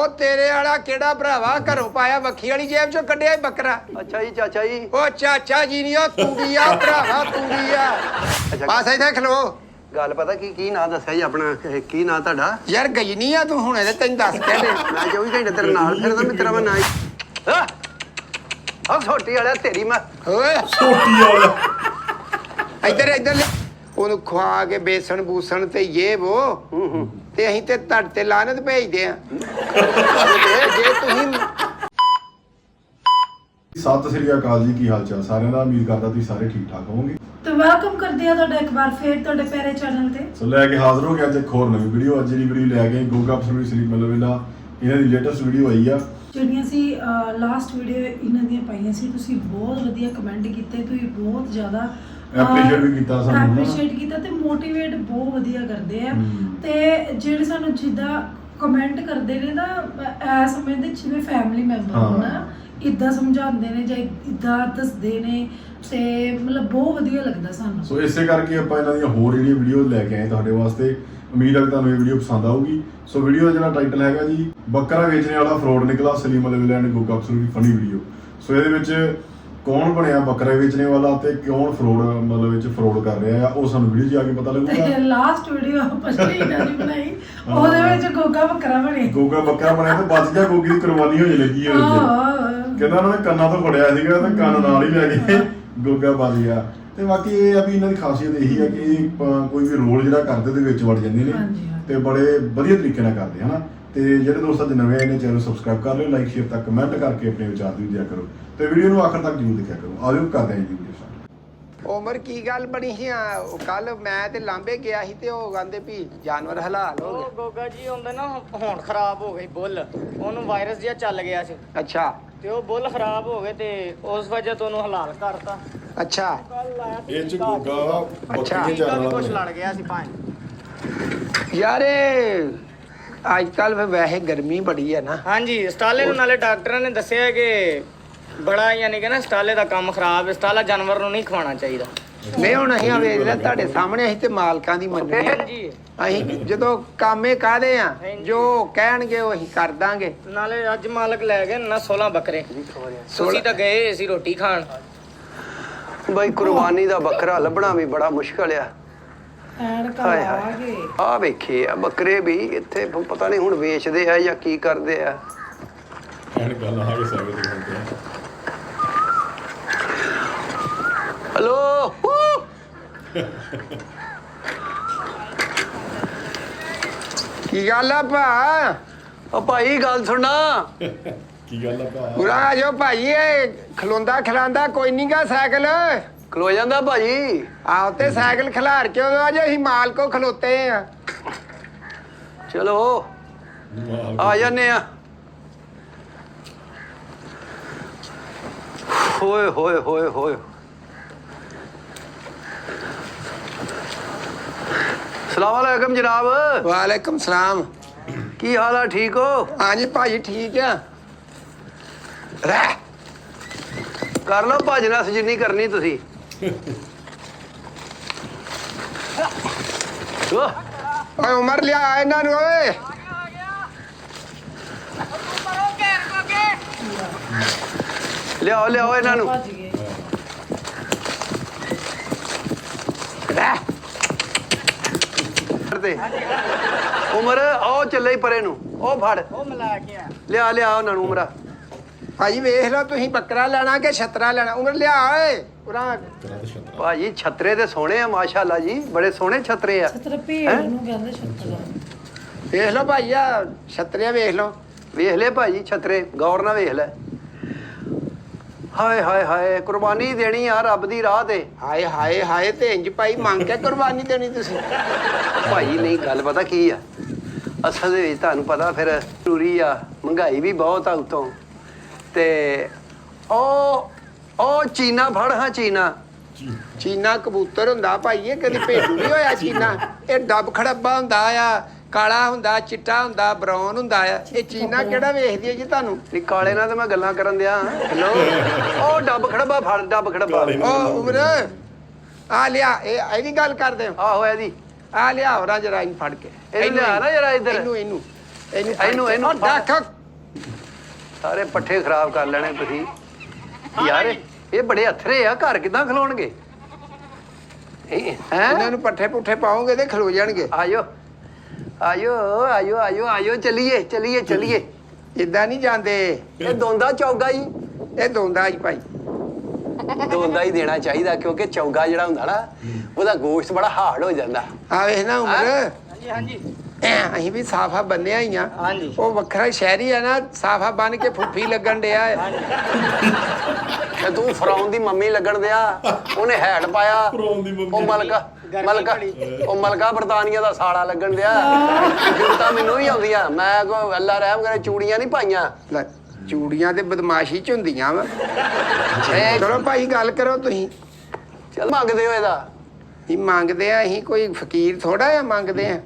ਉਹ ਤੇਰੇ ਵਾਲਾ ਕਿਹੜਾ ਭਰਾਵਾ ਘਰੋਂ ਪਾਇਆ ਵੱਖੀ ਵਾਲੀ ਜੇਬ ਚੋਂ ਕੱਢਿਆ ਬੱਕਰਾ। ਅੱਛਾ ਜੀ ਚਾਚਾ ਜੀ। ਉਹ ਚਾਚਾ ਜੀ ਨਹੀਂ, ਉਹ ਤੂੜੀ ਆ ਭਰਾਵਾ, ਤੂੜੀ ਆ। ਬਸ ਇੱਥੇ ਖਲੋ। ਗੱਲ ਪਤਾ ਕੀ ਨਾਂ ਦੱਸਿਆ ਜੀ ਆਪਣਾ, ਕੀ ਨਾਂ ਤੁਹਾਡਾ? ਯਾਰ ਗਈ ਨਹੀਂ ਆ ਤੂੰ ਹੁਣੇ ਤੇ ਤੈਨੂੰ ਦੱਸ ਕੇ ਮੈਂ 24 ਘੰਟੇ ਤੇਰੇ ਨਾਲ ਫਿਰਦਾ, ਮੈਂ ਤੇਰਾ ਨਾਂ ਆ ਛੋਟੀ ਵਾਲਿਆ ਤੇਰੀ ਮੈਂ। ਓਏ ਛੋਟੀ ਵਾਲਾ ਇੱਧਰ ਉਹਨੂੰ ਖਵਾ ਕੇ ਬੇਸਣ ਬੂਸਣ ਤੇ ਇਹ ਵੋ ਤੇ ਅਸੀਂ ਤੇ ਤੁਹਾਡੇ ਤੇ ਲਾਨਤ ਭੇਜਦੇ ਆ ਜੇ ਤੁਸੀਂ। ਸਤਿ ਸ੍ਰੀ ਅਕਾਲ ਜੀ, ਕੀ ਹਾਲ ਚਾਲ ਸਾਰਿਆਂ ਦਾ? ਉਮੀਦ ਕਰਦਾ ਤੁਸੀਂ ਸਾਰੇ ਠੀਕ ਠਾਕ ਹੋਵੋਗੇ। ਤੇ ਵੈਲਕਮ ਕਰਦੇ ਆ ਤੁਹਾਡਾ ਇੱਕ ਵਾਰ ਫੇਰ ਤੁਹਾਡੇ ਪਿਆਰੇ ਚੈਨਲ ਤੇ। ਸੋ ਲੈ ਕੇ ਹਾਜ਼ਰ ਹੋ ਗਿਆ ਅੱਜ ਇੱਕ ਹੋਰ ਨਵੀਂ ਵੀਡੀਓ। ਅੱਜ ਦੀ ਵੀਡੀਓ ਲੈ ਕੇ ਗੋਗਾ ਪਸਰੀ ਸਲੀਪ ਮਲਵੇਲਾ ਇਹਨਾਂ ਦੀ ਲੇਟੈਸਟ ਵੀਡੀਓ ਆਈ ਆ, ਜਿਹੜੀਆਂ ਸੀ ਲਾਸਟ ਵੀਡੀਓ ਇਹਨਾਂ ਦੀਆਂ ਪਾਈਆਂ ਸੀ। ਤੁਸੀਂ ਬਹੁਤ ਵਧੀਆ ਕਮੈਂਟ ਕੀਤੇ, ਤੁਸੀਂ ਬਹੁਤ ਜ਼ਿਆਦਾ ਐਪਰੀਸ਼ੀਏਟ ਵੀ ਕੀਤਾ ਸਾਨੂੰ ਨਾ। ਐਪਰੀਸ਼ੀਏਟ ਕੀਤਾ ਤੇ ਮੋਟੀਵੇਟ ਬਹੁਤ ਵਧੀਆ ਕਰਦੇ ਆ। ਤੇ ਜਿਹੜੇ ਸਾਨੂੰ ਜਿੱਦਾਂ ਕਮੈਂਟ ਕਰਦੇ ਨੇ ਨਾ, ਐ ਸਮਝਦੇ ਜਿਵੇਂ ਫੈਮਿਲੀ ਮੈਂਬਰ ਹੋਣਾ, ਇਦਾਂ ਸਮਝਾਉਂਦੇ ਨੇ ਜਾਂ ਇਦਾਂ ਦੱਸਦੇ ਨੇ, ਤੇ ਮਤਲਬ ਬਹੁਤ ਵਧੀਆ ਲੱਗਦਾ ਸਾਨੂੰ। ਸੋ ਇਸੇ ਕਰਕੇ ਆਪਾਂ ਇਹਨਾਂ ਦੀਆਂ ਹੋਰ ਜਿਹੜੀਆਂ ਵੀਡੀਓ ਲੈ ਕੇ ਆਏ ਤੁਹਾਡੇ ਵਾਸਤੇ। ਉਮੀਦ ਹੈ ਕਿ ਤੁਹਾਨੂੰ ਇਹ ਵੀਡੀਓ ਪਸੰਦ ਆਊਗੀ। ਸੋ ਵੀਡੀਓ ਦਾ ਜਿਹੜਾ ਟਾਈਟਲ ਹੈਗਾ ਜੀ, ਬੱਕਰਾ ਵੇਚਣੇ ਵਾਲਾ fraud ਨਿਕਲਾ Salim ਮਲਵੇਲਾ and Goga ਪਸਰੀ the funny video. ਸੋ ਇਹਦੇ ਵਿੱਚ ਕੌਣ ਬਣਿਆ ਬੱਕਰਾ ਵੇਚਣੇ ਵਾਲਾ ਤੇ ਕੌਣ ਫਰੋਡ ਮਤਲਬ ਵਿੱਚ ਫਰੋਡ ਕਰ ਰਿਹਾ ਆ, ਉਹ ਸਾਨੂੰ ਵੀਡੀਓ 'ਚ ਆ ਕੇ ਪਤਾ ਲੱਗੂਗਾ। ਤੇ ਲਾਸਟ ਵੀਡੀਓ ਪਛਲੀ ਇਹਨਾਂ ਦੀ ਬਣਾਈ, ਉਹਦੇ ਵਿੱਚ ਗੋਗਾ ਬੱਕਰਾ ਬਣੇ। ਗੋਗਾ ਬੱਕਰਾ ਬਣਿਆ ਤੇ ਬਚ ਗਿਆ, ਗੋਗੀ ਦੀ ਕੁਰਬਾਨੀ ਹੋ ਲੱਗੀ ਹੈ। ਕਹਿੰਦਾ ਉਹਨਾਂ ਨੇ ਕੰਨਾਂ ਤੋਂ ਫੜਿਆ ਸੀਗਾ ਤੇ ਕੰਨ ਨਾਲ ਹੀ ਲੈ ਗਏ, ਗੋਗਾ ਬਚ ਗਿਆ। ਤੇ ਬਾਕੀ ਇਹ ਆ ਵੀ ਇਹਨਾਂ ਦੀ ਖਾਸੀਅਤ ਇਹੀ ਆ ਕਿ ਕੋਈ ਵੀ ਰੋਲ ਜਿਹੜਾ ਕਰਦੇ ਉਹਦੇ ਵਿੱਚ ਵੜ ਜਾਂਦੇ ਨੇ ਤੇ ਬੜੇ ਵਧੀਆ ਤਰੀਕੇ ਨਾਲ ਕਰਦੇ ਹਨਾ। ਤੇ ਜਿਹੜੇ ਦੋਸਤ ਅੱਜ ਨਵੇਂ ਆਏ ਨੇ ਚੈਨਲ ਸਬਸਕ੍ਰਾਈਬ ਕਰ ਲਿਓ, ਲਾਈਕ ਸ਼ੇਅਰ ਤੱਕ ਕਮੈਂਟ ਕਰਕੇ ਆਪਣੇ ਵਿਚਾਰ ਵੀ ਦਿਆ ਕਰੋ ਤੇ ਵੀਡੀਓ ਨੂੰ ਆਖਰ ਤੱਕ ਜ਼ਰੂਰ ਦੇਖਿਆ ਕਰੋ। ਆਜੋ ਕਰਦੇ ਹਾਂ ਜੀ ਵੀਡੀਓ ਸਟਾਰਟ। ਉਮਰ ਕੀ ਗੱਲ ਬਣੀ ਸੀ ਆ? ਕੱਲ ਮੈਂ ਤੇ ਲਾਂਬੇ ਗਿਆ ਸੀ ਤੇ ਉਹ ਕਹਿੰਦੇ ਵੀ ਜਾਨਵਰ ਹਲਾਲ ਹੋ ਉਹ ਗਏ। ਗੋਗਾ ਜੀ ਹੁੰਦਾ ਨਾ, ਹੁਣ ਖਰਾਬ ਹੋ ਗਈ ਬੁੱਲ, ਉਹਨੂੰ ਵਾਇਰਸ ਜਿਹਾ ਚੱਲ ਗਿਆ ਸੀ ਅੱਛਾ ਤੇ ਉਹ ਬੁੱਲ ਖਰਾਬ ਹੋ ਗਏ ਤੇ ਉਸ ਵਜ੍ਹਾ ਤੋਂ ਉਹਨੂੰ ਹਲਾਲ ਕਰਤਾ। ਅੱਛਾ ਕੱਲ ਆਇਆ ਇਹ ਚ ਗੋਗਾ ਬੱਕਰੀਆਂ ਟੀਕਾ ਚਾਰਨ ਵੀ ਕੁਛ ਵਾਲਾ ਲੜ ਗਿਆ ਸੀ ਭਾਂ। ਯਾਰ ਇਹ ਅੱਜ ਕੱਲ ਵੈਸੇ ਗਰਮੀ ਬੜੀ ਹੈ ਨਾ। ਹਾਂਜੀ, ਸਟਾਲੇ ਨੂੰ ਨਾਲੇ ਡਾਕਟਰਾਂ ਨੇ ਦੱਸਿਆ ਕਿ ਬੜਾ ਯਾਨੀ ਕਿ ਨਾ ਸਟਾਲੇ ਦਾ ਕੰਮ ਖਰਾਬ ਹੈ, ਸਟਾਲਾ ਜਾਨਵਰ ਨੂੰ ਨਹੀਂ ਖਵਾਉਣਾ ਚਾਹੀਦਾ। ਨਹੀਂ ਹੁਣ ਅਸੀਂ ਵੇਖ ਲਿਆ ਤੁਹਾਡੇ ਸਾਹਮਣੇ, ਅਸੀਂ ਤੇ ਮਾਲਕਾਂ ਦੀ ਮੰਨਣੀ ਆ। ਹਾਂਜੀ, ਅਸੀਂ ਜਦੋਂ ਕਾਮੇ ਕਾਹਦੇ ਆ, ਜੋ ਕਹਿਣਗੇ ਉਹ ਅਸੀਂ ਕਰ ਦਾਂਗੇ। ਨਾਲੇ ਅੱਜ ਮਾਲਕ ਲੈ ਗਏ ਨਾ 16 ਬੱਕਰੇ। ਤੁਸੀਂ ਤਾਂ ਗਏ ਸੀ ਰੋਟੀ ਖਾਣ। ਬਾਈ ਕੁਰਬਾਨੀ ਦਾ ਬੱਕਰਾ ਲੱਭਣਾ ਵੀ ਬੜਾ ਮੁਸ਼ਕਲ ਆ। ਹਾਏ ਆ ਹਾਏ, ਗਏ ਆ ਵੇਖੇ ਆ ਬੱਕਰੇ ਵੀ ਇੱਥੇ ਪਤਾ ਨਹੀਂ ਹੁਣ ਵੇਚਦੇ ਆ ਜਾਂ ਕੀ ਕਰਦੇ ਆ। ਐਨ ਗੱਲ ਆ ਕੇ ਸਾਰੇ ਦਿਖਾਉਂਦੇ ਆ। ਹਲੋ ਕੀ ਗੱਲ ਆ ਭਾ? ਓ ਭਾਈ ਗੱਲ ਸੁਣਨਾ। ਕੀ ਗੱਲ ਆ ਭਾ? ਪੂਰਾ ਆ ਜਾਓ ਭਾਈ, ਇਹ ਖਲੋਂਦਾ ਖਿਲਾਂਦਾ ਕੋਈ ਨਹੀਂ ਗਾ ਸਾਈਕਲ। ਖਲੋ ਜਾਂਦਾ ਭਾਜੀ। ਆਹ ਤੇ ਸਾਈਕਲ ਖਿਲਾਰ ਕੇ ਉਦੋਂ ਅੱਜ ਅਸੀਂ ਮਾਲ ਕੋ ਖਲੋਤੇ ਆ। ਚਲੋ ਆ ਜਾਂਦੇ ਆ। ਹੋਏ ਹੋਏ ਹੋਏ ਹੋਏ, ਸਲਾਮ ਅਲੈਕਮ ਜਨਾਬ। ਵਾਲੇਕਮ ਸਲਾਮ। ਕੀ ਹਾਲ ਆ, ਠੀਕ ਹੋ? ਹਾਂਜੀ ਭਾਜੀ ਠੀਕ ਆ। ਰਹਿ ਕਰ ਲਓ ਭਜਨਾ ਜਿੰਨੀ ਕਰਨੀ ਤੁਸੀਂ। ਓਏ ਉਮਰ ਲਿਆ ਇਹਨਾਂ ਨੂੰ ਓਏ। ਲਿਆਓ ਲਿਆਓ ਇਹਨਾਂ ਨੂੰ। ਭੱਜ ਗਏ। ਰਹਿ ਤੇ ਉਮਰ ਉਹ ਚੱਲੇ ਹੀ ਪਰੇ ਨੂੰ, ਉਹ ਫੜ ਉਹ ਮਿਲਾ ਕੇ ਆ। ਲਿਆ ਲਿਆ ਉਹਨਾਂ ਨੂੰ ਉਮਰਾ। ਭਾਜੀ ਵੇਖ ਲਓ ਤੁਸੀਂ ਬੱਕਰਾ ਲੈਣਾ ਕਿ ਛਤਰਾ ਲੈਣਾ। ਉਮਰ ਲਿਆ ਓਏ ਉਰਾ। ਭਾਜੀ ਛਤਰੇ ਤੇ ਸੋਹਣੇ ਆ ਮਾਸ਼ਾਅੱਲਾ ਜੀ, ਬੜੇ ਸੋਹਣੇ ਛਤਰੇ ਆ। ਛਤਰ ਭੇਡ ਨੂੰ ਕਹਿੰਦੇ ਛਤਰ। ਵੇਖ ਲਓ ਭਾਈ ਆ ਛਤਰੀਆਂ ਵੇਖ ਲਓ। ਵੇਖ ਲੈ ਭਾਜੀ ਛਤਰੇ, ਗੌਰ ਨਾਲ ਵੇਖ ਲੈ। ਹਾਏ ਹਾਏ ਹਾਏ, ਕੁਰਬਾਨੀ ਦੇਣੀ ਆ ਰੱਬ ਦੀ ਰਾਹ ਤੇ। ਹਾਏ ਹਾਏ ਹਾਏ, ਤੇ ਇੰਜ ਭਾਈ ਮੰਗ ਕੇ ਕੁਰਬਾਨੀ ਦੇਣੀ ਤੁਸੀਂ? ਭਾਈ ਨਹੀਂ, ਗੱਲ ਪਤਾ ਕੀ ਆ, ਅਸਲ ਦੇ ਵਿੱਚ ਤੁਹਾਨੂੰ ਪਤਾ ਫਿਰ ਜ਼ਰੂਰੀ ਆ, ਮਹਿੰਗਾਈ ਵੀ ਬਹੁਤ ਆ ਉਤੋਂ। ਤੇ ਉਹ ਚੀਨਾ ਫੜ ਹਾਂ, ਚੀਨਾ। ਚੀਨਾ ਕਬੂਤਰ ਹੁੰਦਾ ਭਾਈ, ਇਹ ਕਦੀ ਭੇਡੂ ਨਹੀਂ ਹੋਇਆ ਚੀਨਾ। ਇਹ ਡੱਬ ਖੜੱਬਾ ਹੁੰਦਾ ਆ, ਕਾਲਾ ਹੁੰਦਾ, ਚਿੱਟਾ ਹੁੰਦਾ, ਬਰਾਊਨ ਹੁੰਦਾ ਆ। ਇਹ ਚੀਨਾ ਕਿਹੜਾ ਵੇਖਦੀ ਹੈ ਜੀ ਤੁਹਾਨੂੰ? ਨੀ ਕਾਲੇ ਨਾਲ ਤਾਂ ਮੈਂ ਗੱਲਾਂ ਕਰਨ ਦਿਆਂ। ਹੈਲੋ, ਉਹ ਡੱਬ ਖੜੱਬਾ ਫੜ, ਡੱਬ ਖੜੱਬਾ। ਉਹ ਉਮਰ ਆ ਲਿਆ, ਇਹ ਵੀ ਗੱਲ ਕਰਦੇ ਹੋ? ਆਹੋ ਇਹਦੀ ਆ ਲਿਆ ਹੋਰਾਂ ਜਰਾ ਇਹਨੂੰ ਫੜ ਕੇ। ਇਹਨੂੰ ਲਿਆ ਨਾ ਜਰਾ ਇੱਧਰ। ਇਹਨੂੰ ਇਹਨੂੰ ਡੱਕ ਸਾਰੇ ਪੱਠੇ ਖਰਾਬ ਕਰ ਲੈਣੇ ਤੁਸੀਂ ਯਾਰ ਇਹ ਬੜੇ ਅਥਰੇ ਆ ਘਰ ਕਿਦਾਂ ਖਲੋਣਗੇ ਹੈ ਇਹਨਾਂ ਨੂੰ ਪੱਠੇ ਪੁੱਠੇ ਪਾਓਗੇ ਤੇ ਖਲੋ ਜਾਣਗੇ। ਆਇਓ ਆਇਓ ਆਇਓ ਆਇਓ ਆਇਓ ਚੱਲੀਏ ਚੱਲੀਏ ਚੱਲੀਏ ਇਦਾਂ ਨਹੀਂ ਜਾਂਦੇ। ਇਹ ਦੋਂਦਾ ਚੌਗਾ ਹੀ ਇਹ ਦੋਂਦਾ ਹੀ ਭਾਈ ਦੋਂਦਾ ਹੀ ਦੇਣਾ ਚਾਹੀਦਾ ਕਿਉਂਕਿ ਚੌਗਾ ਜਿਹੜਾ ਹੁੰਦਾ ਨਾ ਉਹਦਾ ਗੋਸ਼ਤ ਬੜਾ ਹਾਰਡ ਹੋ ਜਾਂਦਾ। ਆ ਵੇਖ ਨਾ ਉਮਰ ਹਾਂਜੀ ਹਾਂਜੀ ਅਸੀਂ ਵੀ ਸਾਫਾ ਬੰਨਿਆ ਹੀ ਆ। ਹਾਂਜੀ। ਉਹ ਵੱਖਰਾ ਸ਼ਹਿਰੀ ਆ ਨਾ ਸਾਫਾ ਬੰਨ ਕੇ ਫੁੱਫੀ ਲੱਗਣ ਡਿਆ ਹੈ। ਤੇ ਤੂੰ ਫਰਾਉਨ ਦੀ ਮੰਮੀ ਲੱਗਣ ਦਿਆ ਉਹਨੇ ਹੈਡ ਪਾਇਆ ਫਰਾਉਨ ਦੀ ਮੰਮੀ। ਉਹ ਮਲਕਾ ਬਰਤਾਨੀਆ ਦਾ ਸਾਲਾ ਲੱਗਣ ਦਿਆ ਜੁੱਤਾ ਮੈਨੂੰ ਵੀ ਆਉਂਦੀਆਂ ਮੈਂ ਕੋ ਅੱਲਾ ਰਹਿਮ ਕਰੇ ਚੂੜੀਆਂ ਨਹੀਂ ਪਾਈਆਂ ਲੈ, ਚੂੜੀਆਂ ਤੇ ਬਦਮਾਸ਼ੀ ਚ ਹੁੰਦੀਆਂ ਵਾ। ਚਲੋ ਭਾਈ ਗੱਲ ਕਰੋ ਤੁਸੀਂ। ਚੱਲ ਮੰਗਦੇ ਹੋ ਇਹਦਾ ਅਸੀਂ ਮੰਗਦੇ ਆ, ਅਸੀਂ ਕੋਈ ਫਕੀਰ ਥੋੜਾ ਆ ਮੰਗਦੇ ਆ।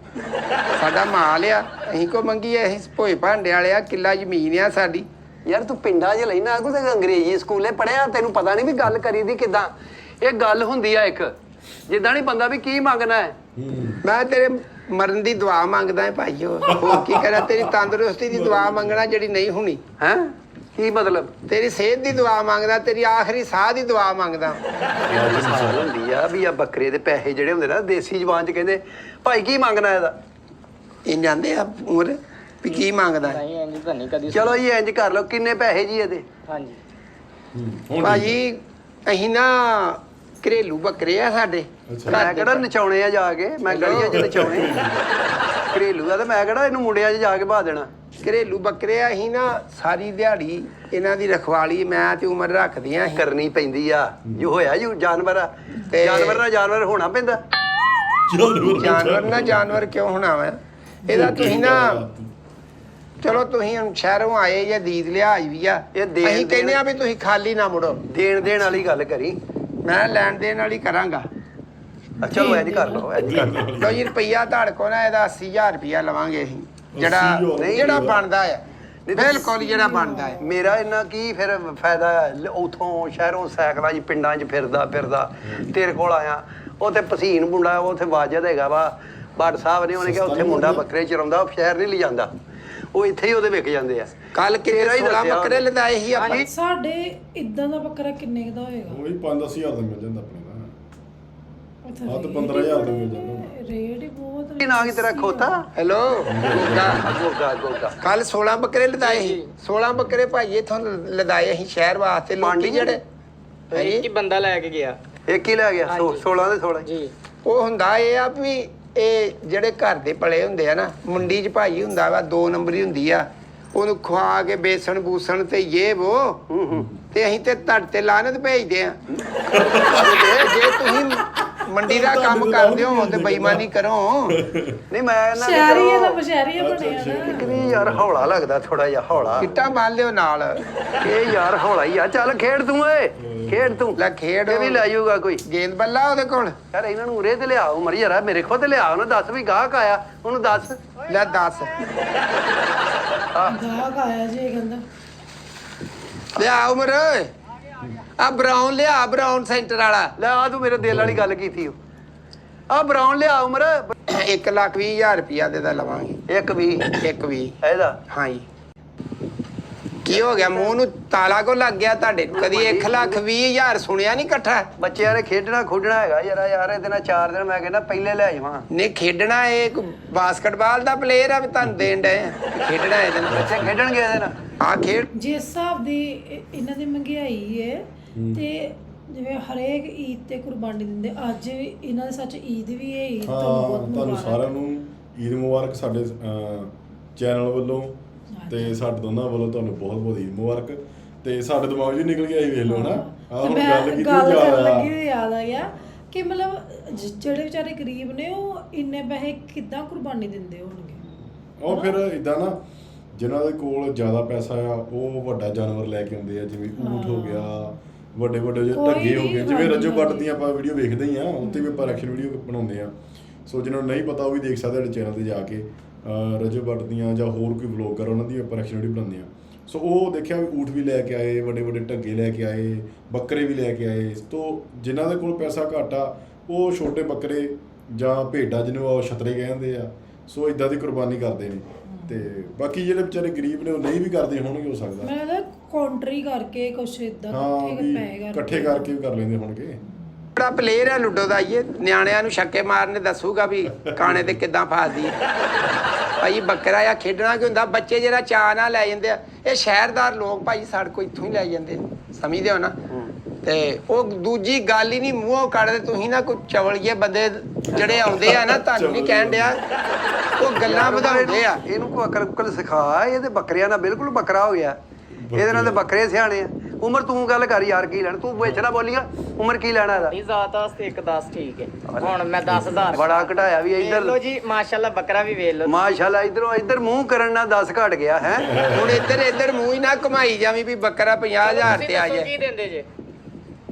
ਸਾਡਾ ਮਾਲ ਆ, ਅਸੀਂ ਕੋ ਮੰਗੀਏ? ਅਸੀਂ ਭੋਏ ਭਾਂਡੇ ਵਾਲੇ ਆ, ਕਿੱਲਾ ਜ਼ਮੀਨ ਆ ਸਾਡੀ। ਯਾਰ ਤੂੰ ਪਿੰਡਾਂ 'ਚ ਲੈਣਾ ਕੋਈ ਅੰਗਰੇਜ਼ੀ ਸਕੂਲੇ ਪੜਿਆ ਤੈਨੂੰ ਪਤਾ ਨਹੀਂ ਵੀ ਗੱਲ ਕਰੀਦੀ ਕਿਦਾਂ। ਇਹ ਗੱਲ ਹੁੰਦੀ ਆ ਇੱਕ ਜਿੱਦਾਂ ਨਹੀਂ ਬੰਦਾ ਵੀ ਕੀ ਮੰਗਣਾ ਹੈ। ਮੈਂ ਤੇਰੇ ਮਰਨ ਦੀ ਦੁਆ ਮੰਗਦਾ ਹਾਂ ਭਾਈ। ਹੋਰ ਕੀ ਕਰਾਂ? ਤੇਰੀ ਤੰਦਰੁਸਤੀ ਦੀ ਦੁਆ ਮੰਗਣਾ ਜਿਹੜੀ ਨਹੀਂ ਹੋਣੀ। ਹੈ ਕੀ ਮਤਲਬ? ਤੇਰੀ ਸਿਹਤ ਦੀ ਦੁਆ ਮੰਗਦਾ, ਤੇਰੀ ਆਖਰੀ ਸਾਹ ਦੀ ਦੁਆ ਮੰਗਦਾ। ਮਿਸਾਲ ਹੁੰਦੀ ਆ ਵੀ ਆ ਬੱਕਰੇ ਦੇ ਪੈਸੇ ਜਿਹੜੇ ਹੁੰਦੇ ਨਾ ਦੇਸੀ ਜ਼ਬਾਨ 'ਚ ਕਹਿੰਦੇ ਭਾਈ ਕੀ ਮੰਗਣਾ ਇਹਦਾ ਇਹ ਜਾਂਦੇ ਆ ਉਮਰ ਵੀ ਕੀ ਮੰਗਦਾ ਹੈ। ਨਹੀਂ ਇੰਜ ਤਾਂ ਨਹੀਂ ਕਦੀ ਚਲੋ ਜੀ ਇੰਜ ਕਰ ਲਓ ਕਿੰਨੇ ਪੈਸੇ ਜੀ ਇਹਦੇ? ਹਾਂਜੀ ਭਾਜੀ ਅਸੀਂ ਨਾ ਘਰੇਲੂ ਬੱਕਰੇ ਆ ਸਾਡੇ। ਮੈਂ ਕਿਹੜਾ ਨਚਾਉਣੇ ਆ ਜਾ ਕੇ ਮੈਂ ਗਲੀਆਂ 'ਚ ਨਚਾਉਣੇ ਘਰੇਲੂ ਆ ਤੇ ਮੈਂ ਕਿਹੜਾ ਇਹਨੂੰ ਮੁੰਡਿਆਂ 'ਚ ਜਾ ਕੇ ਬਹਾ ਦੇਣਾ। ਘਰੇਲੂ ਬੱਕਰੇ ਆ ਅਸੀਂ ਨਾ ਸਾਰੀ ਦਿਹਾੜੀ ਇਹਨਾਂ ਦੀ ਰਖਵਾਲੀ ਮੈਂ ਤੇ ਉਮਰ ਰੱਖਦੇ ਆ ਅਸੀਂ। ਕਰਨੀ ਪੈਂਦੀ ਆ ਜੋ ਹੋਇਆ ਜੋ ਜਾਨਵਰ ਆ ਤੇ ਜਾਨਵਰ ਨਾਲ ਜਾਨਵਰ ਹੋਣਾ ਪੈਂਦਾ। ਜਾਨਵਰ ਨਾ ਜਾਨਵਰ ਕਿਉਂ ਹੋਣਾ ਵਾ? ਇਹਦਾ ਤੁਸੀਂ ਨਾ ਚਲੋ ਤੁਸੀਂ ਹੁਣ ਸ਼ਹਿਰੋਂ ਆਏ ਜਾਂ ਦੀਦ ਲਿਹਾਜ਼ ਵੀ ਆ। ਇਹ ਦੇਣ ਅਸੀਂ ਕਹਿੰਦੇ ਆ ਵੀ ਤੁਸੀਂ ਖਾਲੀ ਨਾ ਮੁੜੋ। ਦੇਣ ਵਾਲੀ ਗੱਲ ਕਰੀ। ਮੈਂ ਲੈਣ ਦੇਣ ਵਾਲੀ ਕਰਾਂਗਾ। ਚਲੋ ਇੰਜ ਕਰ ਲਓ ਇੰਜ ਕਰ ਲਓ। ਲੋ ਜੀ ਰੁਪਈਆ ਤੁਹਾਡੇ ਕੋਲ ਨਾ ਇਹਦਾ 80000 ਰੁਪਈਆ ਲਵਾਂਗੇ ਅਸੀਂ ਜਿਹੜਾ 80,000 ਜਿਹੜਾ ਬਣਦਾ ਆ ਬਿਲਕੁਲ ਜਿਹੜਾ ਬਣਦਾ ਹੈ। ਮੇਰਾ ਇੰਨਾ ਕੀ ਫਿਰ ਫਾਇਦਾ ਉਥੋਂ ਸ਼ਹਿਰੋਂ ਸਾਈਕਲਾਂ 'ਚ ਪਿੰਡਾਂ 'ਚ ਫਿਰਦਾ ਤੇਰੇ ਕੋਲ ਆਇਆ ਉੱਥੇ ਪਸੀਨ ਮੁੰਡਾ ਉੱਥੇ ਵਾਜਦ ਹੈਗਾ ਵਾ ਭੱਟ ਸਾਹਿਬ ਨੇ ਉਹਨੇ ਕਿਹਾ ਉੱਥੇ ਮੁੰਡਾ ਬੱਕਰੇ ਚਰਾਉਂਦਾ ਉਹ ਸ਼ਹਿਰ ਨਹੀਂ ਲਿਜਾਂਦਾ ਉਹ ਇੱਥੇ ਹੀ ਉਹਦੇ ਵਿਕ ਜਾਂਦੇ ਆ। ਕੱਲ ਕਿਤੇ 16 ਬੱਕਰੇ ਲਦਾਏ ਸੀ ਆਪਾਂ। ਸਾਡੇ ਇਦਾਂ ਦਾ ਬੱਕਰਾ ਕਿੰਨੇ ਕੁ ਦਾ ਹੋਏਗਾ? ਉਹ ਵੀ 5-10,000 ਦਾ ਮਿਲ ਜਾਂਦਾ ਆਪਣੇ ਦਾ। ਆ ਤਾਂ 15,000 ਦਾ ਮਿਲ ਜਾਂਦਾ। ਰੇਟ ਹੀ ਬਹੁਤ ਕੀ ਨਾਂ ਕੀ ਤੇਰਾ ਖੋਤਾ? ਹੈਲੋ ਗੋਗਾ ਕੱਲ 16 ਬੱਕਰੇ ਲਦਾਏ ਸੀ। 16 ਬੱਕਰੇ ਭਾਈ ਇਥੋਂ ਲਦਾਏ ਅਸੀਂ ਸ਼ਹਿਰ ਵਾਸਤੇ। ਲੋਕੀ ਜਿਹੜੇ ਇੱਕ ਹੀ ਬੰਦਾ ਲੈ ਕੇ ਗਿਆ। ਇੱਕ ਹੀ ਲੈ ਗਿਆ 16 ਦੇ 16 ਜੀ ਉਹ ਹੁੰਦਾ ਇਹ ਆ ਵੀ ਇਹ ਜਿਹੜੇ ਘਰ ਦੇ ਪਲੇ ਹੁੰਦੇ ਆ ਨਾ ਮੰਡੀ 'ਚ ਭਾਈ ਹੁੰਦਾ ਵਾ 2 ਨੰਬਰੀ ਹੁੰਦੀ ਆ। ਉਹਨੂੰ ਖਵਾ ਕੇ ਬੇਸਣ ਬੂਸਣ ਤੇ ਇਹ ਵੋ ਤੇ ਅਸੀਂ ਤੇ ਤੁਹਾਡੇ ਤੇ ਲਾਨਤ ਭੇਜਦੇ ਆ। ਜੇ ਤੁਸੀਂ ਮੰਡੀ ਦਾ ਕੰਮ ਕਰਦੇ ਹੋ ਤੇ ਬੇਈਮਾਨੀ ਕਰੋ। ਨਹੀਂ ਮੈਂ ਇਹਨਾਂ ਸ਼ਹਿਰੀ ਹੈ ਨਾ ਬਸ਼ਹਿਰੀ ਬਣਿਆ ਨਾ। ਕਿੰਨੀ ਯਾਰ ਹੌਲਾ ਲੱਗਦਾ ਥੋੜਾ ਜਿਹਾ ਹੌਲਾ ਕਿੱਟਾ ਮੰਨ ਲਿਓ ਨਾਲ। ਇਹ ਯਾਰ ਹੌਲਾ ਹੀ ਆ। ਚੱਲ ਖੇਡ ਤੂੰ ਓਏ ਖੇਡ ਤੂੰ ਲੈ ਖੇਡ ਇਹ ਵੀ ਲੈ ਜਾਊਗਾ ਕੋਈ ਗੇਂਦ ਬੱਲਾ ਉਹਦੇ ਕੋਲ। ਯਾਰ ਇਹਨਾਂ ਨੂੰ ਉਰੇ ਤੇ ਲਿਆਓ ਮਰੀ ਯਾਰ ਮੇਰੇ ਖੁਦ ਲਿਆ ਉਹਨੂੰ ਦੱਸ ਵੀ ਗਾਹਕ ਆਇਆ ਉਹਨੂੰ ਦੱਸ। ਲੈ ਦੱਸ ਗਾਹਕ ਆਇਆ ਜੀ ਇਹ ਕਹਿੰਦਾ ਲਿਆ ਉਮਰ ਆ ਬਰਾਊਨ ਲਿਆ ਬਰਾਊਨ ਸੈਂਟਰ ਵਾਲਾ। ਲੈ ਆ ਤੂੰ ਮੇਰੇ ਦਿਲ ਵਾਲੀ ਗੱਲ ਕੀਤੀ ਆ ਬਰਾਉਨ ਲਿਆ ਉਮਰ 1,20,000 ਰੁਪਇਆ ਦੇ ਦਾ ਲਵਾਂਗੇ। ਇੱਕ ਵੀ ਇਹਦਾ ਹਾਂ ਜੀ। ਕੀ ਹੋ ਗਿਆ ਮੂੰਹ ਨੂੰ ਤਾਲਾ ਕੋ ਲੱਗ ਗਿਆ ਤੁਹਾਡੇ? ਕਦੀ 1,20,000 ਸੁਣਿਆ ਨਹੀਂ ਇਕੱਠਾ? ਬੱਚਿਆਂ ਨੇ ਖੇਡਣਾ ਖੁੱਡਣਾ ਹੈਗਾ ਯਾਰ ਇਹਦੇ ਨਾਲ 4 ਦਿਨ ਮੈਂ ਕਹਿੰਦਾ ਪਹਿਲੇ ਲੈ ਜਾਵਾਂ। ਨੇ ਖੇਡਣਾ ਇਹ ਬਾਸਕਟਬਾਲ ਦਾ ਪਲੇਅਰ ਆ ਵੀ ਤੁਹਾਨੂੰ ਦੇਣ ਡਏ ਆ। ਖੇਡਣਾ ਇਹਦੇ ਨਾਲ ਬੱਚੇ ਖੇਡਣਗੇ ਇਹਦੇ ਨਾਲ। ਆ ਖੇਡ ਜਿਸ ਹਿਸਾਬ ਦੀ ਇਹਨਾਂ ਦੀ ਮਹਿੰਗਾਈ ਹੈ ਤੇ ਜਿਵੇਂ ਹਰੇਕ ਈਦ ਤੇ ਕੁਰਬਾਨੀ ਦਿੰਦੇ ਅੱਜ ਇਹਨਾਂ ਦੇ ਸੱਚ ਈਦ ਵੀ ਹੈ। ਈਦ ਤੁਹਾਨੂੰ ਸਾਰਿਆਂ ਨੂੰ ਈਦ ਮੁਬਾਰਕ ਸਾਡੇ ਚੈਨਲ ਵੱਲੋਂ ਤੇ ਸਾਡੇ ਦੋਨਾਂ ਵੱਲੋਂ ਤੁਹਾਨੂੰ ਬਹੁਤ ਬਹੁਤ ਈਦ ਮੁਬਾਰਕ। ਤੇ ਸਾਡੇ ਦਿਮਾਗ 'ਚ ਨਿਕਲ ਗਿਆ ਵੇਖ ਲਓ ਨਾ ਆ ਹੁਣ ਗੱਲ ਕੀਤੀ ਯਾਦ ਆ ਗਿਆ ਕਿ ਮਤਲਬ ਜਿਹੜੇ ਵਿਚਾਰੇ ਗਰੀਬ ਨੇ ਉਹ ਇੰਨੇ ਪੈਸੇ ਕਿੱਦਾਂ ਕੁਰਬਾਨੀ ਦਿੰਦੇ ਹੋਣਗੇ। ਉਹ ਫਿਰ ਇਦਾਂ ਨਾ ਜਿਨ੍ਹਾਂ ਦੇ ਕੋਲ ਜ਼ਿਆਦਾ ਪੈਸਾ ਆ ਉਹ ਵੱਡਾ ਜਾਨਵਰ ਲੈ ਕੇ ਆਉਂਦੇ ਆ ਜਿਵੇਂ ਊਠ ਹੋ ਗਿਆ ਵੱਡੇ ਜਿਹੇ ਢੱਗੇ ਹੋ ਗਏ। ਜਿਵੇਂ ਰੱਜੋ ਬੱਟ ਦੀਆਂ ਆਪਾਂ ਵੀਡੀਓ ਵੇਖਦੇ ਹੀ ਆ ਉੱਤੇ ਵੀ ਆਪਾਂ ਐਕਸ਼ਨ ਵੀਡੀਓ ਬਣਾਉਂਦੇ ਆ। ਸੋ ਜਿਹਨਾਂ ਨੂੰ ਨਹੀਂ ਪਤਾ ਉਹ ਵੀ ਦੇਖ ਸਕਦੇ ਸਾਡੇ ਚੈਨਲ ਤੇ ਜਾ ਕੇ ਰੱਜੋ ਬੱਟ ਦੀਆਂ ਜਾਂ ਹੋਰ ਕੋਈ ਵਲੌਗਰ ਉਹਨਾਂ ਦੀ ਆਪਾਂ ਐਕਸ਼ਨ ਵੀਡੀਓ ਬਣਾਉਂਦੇ ਆ। ਸੋ ਉਹ ਦੇਖਿਆ ਵੀ ਊਠ ਵੀ ਲੈ ਕੇ ਆਏ ਵੱਡੇ ਢੱਗੇ ਲੈ ਕੇ ਆਏ ਬੱਕਰੇ ਵੀ ਲੈ ਕੇ ਆਏ। ਤੋਂ ਜਿਨ੍ਹਾਂ ਦੇ ਕੋਲ ਪੈਸਾ ਘੱਟ ਆ ਉਹ ਛੋਟੇ ਬੱਕਰੇ ਜਾਂ ਭੇਡਾਂ ਜਿਹਨੂੰ ਉਹ ਛਤਰੇ ਕਹਿੰਦੇ ਆ ਸੋ ਇਦਾਂ ਦੀ ਕੁਰਬਾਨੀ ਕਰਦੇ ਨੇ ਤੇ ਬਾਕੀ ਜਿਹੜੇ ਵਿਚਾਰੇ ਗਰੀਬ ਨੇ ਉਹ ਨਹੀਂ ਵੀ ਕਰਦੇ ਹੋਣਗੇ ਹੋ ਸਕਦਾ ਮੈਂ ਤਾਂ ਕਾਉਂਟਰੀ ਕਰਕੇ ਕੁਛ ਇਦਾਂ ਹਾਂ ਵੀ ਪੈ ਇਕੱਠੇ ਕਰਕੇ ਵੀ ਕਰ ਲੈਂਦੇ ਹੋਣਗੇ ਬੜਾ ਪਲੇਅਰ ਹੈ ਲੁੱਡੋ ਦਾ ਇਹ ਨਿਆਣਿਆਂ ਨੂੰ ਛੱਕੇ ਮਾਰਨੇ ਦੱਸੂਗਾ ਵੀ ਕਾਣੇ ਤੇ ਕਿੱਦਾਂ ਫਾਸਦੀ ਭਾਈ ਬੱਕਰਾ ਆ ਖੇਡਣਾ ਕੀ ਹੁੰਦਾ ਬੱਚੇ ਜਿਹੜਾ ਚਾਅ ਨਾਲ ਲੈ ਜਾਂਦੇ ਆ ਇਹ ਸ਼ਹਿਰਦਾਰ ਲੋਕ ਭਾਈ ਸਾਡੇ ਕੋਲ ਇੱਥੋਂ ਹੀ ਲੈ ਜਾਂਦੇ ਸਮਝਦੇ ਹੋ ਨਾ ਤੇ ਉਹ ਦੂਜੀ ਗੱਲ ਹੀ ਨਹੀਂ ਮੂੰਹੋਂ ਕੱਢਦੇ ਤੁਸੀਂ ਨਾ ਕੋਈ ਚਵਲੀਏ ਬੰਦੇ ਜਿਹੜੇ ਆਉਂਦੇ ਆ ਨਾ ਤੁਹਾਨੂੰ ਨਹੀਂ ਕਹਿਣ ਡਿਆ ਉਹ ਗੱਲਾਂ ਵਧਾਉਂਦੇ ਆ ਇਹਨੂੰ ਕੋਈ ਅਕਲ ਉਕਲ ਸਿਖਾ ਇਹ ਤੇ ਬੱਕਰਿਆਂ ਨਾਲ ਬਿਲਕੁਲ ਬੱਕਰਾ ਹੋ ਗਿਆ ਇਹਦੇ ਨਾਲ ਤੇ ਬੱਕਰੇ ਸਿਆਣੇ ਆ ਉਮਰ ਤੂੰ ਗੱਲ ਕਰ ਯਾਰ ਕੀ ਲੈਣਾ ਤੂੰ ਵਿੱਚ ਨਾ ਬੋਲੀਆਂ ਉਮਰ ਕੀ ਲੈਣਾ ਇਹਦਾ ਨਹੀਂ ਜ਼ਾਤ ਵਾਸਤੇ ਇੱਕ 10 ਠੀਕ ਹੈ ਹੁਣ ਮੈਂ 10000 ਬੜਾ ਘਟਾਇਆ ਵੀ ਵੇਖ ਲਓ ਇੱਧਰ ਜੀ ਮਾਸ਼ਾਅੱਲਾ ਬੱਕਰਾ ਵੀ ਵੇਖ ਲਓ ਮਾਸ਼ਾਅੱਲਾ ਇੱਧਰ ਮੂੰਹ ਕਰਨ ਨਾਲ 10 ਘਟ ਗਿਆ ਹੈ ਹੁਣ ਇੱਧਰ ਮੂੰਹ ਹੀ ਨਾ ਘੁਮਾਈ ਜਾਵੀਂ ਵੀ ਬੱਕਰਾ 50000 ਤੇ ਆ ਤੁਸੀਂ ਜਾਏ ਕੀ ਦਿੰਦੇ ਜੇ